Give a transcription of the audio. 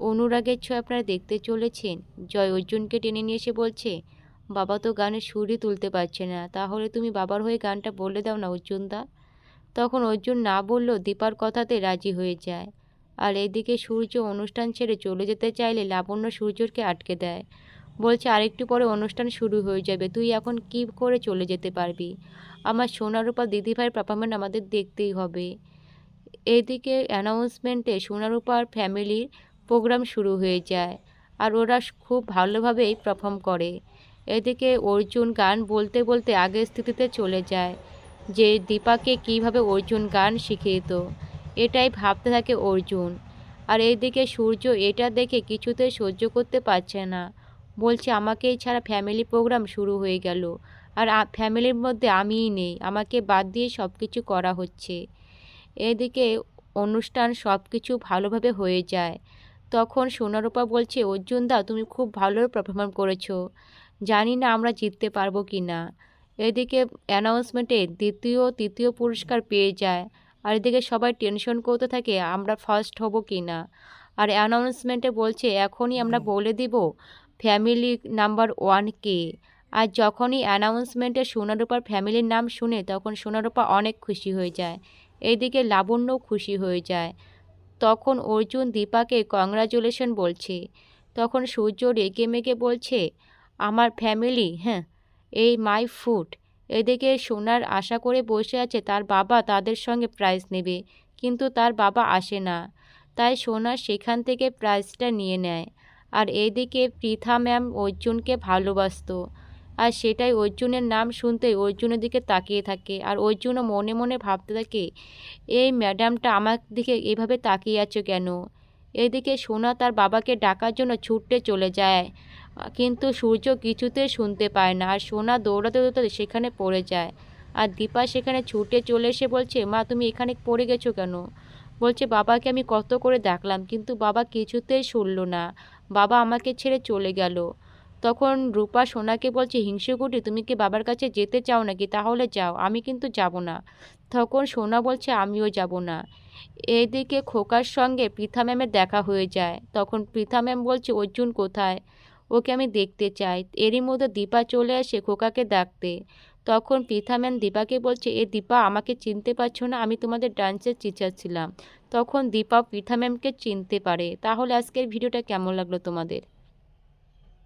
অনুরাগের ছোঁয়া আপনারা দেখতে চলেছেন। জয় অর্জুনকে টেনে নিয়ে এসে বলছে, বাবা তো গানের সুরই তুলতে পারছে না, তাহলে তুমি বাবার হয়ে গানটা বলে দাও না অর্জুনদা। তখন অর্জুন না বললেও দীপার কথাতে রাজি হয়ে যায়। আর এদিকে সূর্য অনুষ্ঠান ছেড়ে চলে যেতে চাইলে লাবণ্য সূর্যকে আটকে দেয়। বলছে, আরেকটু পরে অনুষ্ঠান শুরু হয়ে যাবে, তুই এখন কি করে চলে যেতে পারবি? আমার সোনারূপা দিদিভাইয়ের পারফরমেন্স আমাদের দেখতেই হবে। এদিকে অ্যানাউন্সমেন্টে সোনারূপার ফ্যামিলির প্রোগ্রাম শুরু হয়ে যায়, আর ওরা খুব ভালোভাবেই পারফর্ম করে। এদিকে অর্জুন গান বলতে বলতে আগের স্থিতিতে চলে যায়, যে দীপাকে কিভাবে অর্জুন গান শিখিয়ে দিত, এটাই ভাবতে থাকে অর্জুন। আর এইদিকে সূর্য এটা দেখে কিছুতেই সহ্য করতে পারছে না। বলছে, আমাকেই ছাড়া ফ্যামিলি প্রোগ্রাম শুরু হয়ে গেল, আর ফ্যামিলির মধ্যে আমিই নেই, আমাকে বাদ দিয়ে সব কিছু করা হচ্ছে। এদিকে অনুষ্ঠান সব কিছু ভালোভাবে হয়ে যায়। তখন সোনারূপা বলছে, অর্জুনদা তুমি খুব ভালো পারফর্ম করেছো, জানি না আমরা জিততে পারবো কি না। এদিকে অ্যানাউন্সমেন্টে দ্বিতীয় তৃতীয় পুরস্কার পেয়ে যায়, আর এদিকে সবাই টেনশন করতে থাকে আমরা ফার্স্ট হব কি না। আর অ্যানাউন্সমেন্টে বলছে, এখনই আমরা বলে দিব ফ্যামিলি নাম্বার 1 কে। আর যখনই অ্যানাউন্সমেন্টে সোনারূপার ফ্যামিলির নাম শুনে তখন সোনারূপা অনেক খুশি হয়ে যায়। এইদিকে লাবণ্যও খুশি হয়ে যায়। তখন অর্জুন দীপাকে কংগ্রাচুলেশন বলছে। তখন সূর্য রেগে মেগে বলছে, আমার ফ্যামিলি, হ্যাঁ, এই মাই ফুড। এদিকে সোনার আশা করে বসে আছে তার বাবা তাদের সঙ্গে প্রাইজ নেবে, কিন্তু তার বাবা আসে না। তাই সোনা সেখান থেকে প্রাইজটা নিয়ে নেয়। আর এদিকে পৃথা ম্যাম অর্জুনকে ভালোবাসতো, আর সেটাই অর্জুনের নাম শুনতেই অর্জুনের দিকে তাকিয়ে থাকে। আর অর্জুনও মনে মনে ভাবতে থাকে, এই ম্যাডামটা আমার দিকে এভাবে তাকিয়ে আছো কেন? এদিকে সোনা তার বাবাকে ডাকার জন্য ছুটতে চলে যায়, কিন্তু সূর্য কিছুতেই শুনতে পায় না। আর সোনা দৌড়াতে দৌড়াতে সেখানে পড়ে যায়। আর দীপা সেখানে ছুটে চলে এসে বলছে, মা তুমি এখানে পড়ে গেছো কেন? বলছে, বাবাকে আমি কত করে ডাকলাম কিন্তু বাবা কিছুতেই শুনলো না, বাবা আমাকে ছেড়ে চলে গেল। তখন রূপা সোনাকে বলছে, হিংসুকুটি তুমি কি বাবার কাছে যেতে চাও নাকি? তাহলে যাও, আমি কিন্তু যাব না। তখন সোনা বলছে, আমিও যাব না। এদিকে খোকার সঙ্গে পৃথা ম্যামের দেখা হয়ে যায়। তখন পৃথা ম্যাম বলছে, অর্জুন কোথায়? ওকে আমি দেখতে চাই। এরই মধ্যে দীপা চলে আসে খোকাকে ডাকতে। তখন পৃথা ম্যাম দীপাকে বলছে, এ দীপা, আমাকে চিনতে পারছো না? আমি তোমাদের ডান্সের টিচার ছিলাম। তখন দীপা পৃথা ম্যামকে চিনতে পারে। তাহলে আজকের ভিডিওটা কেমন লাগলো তোমাদের?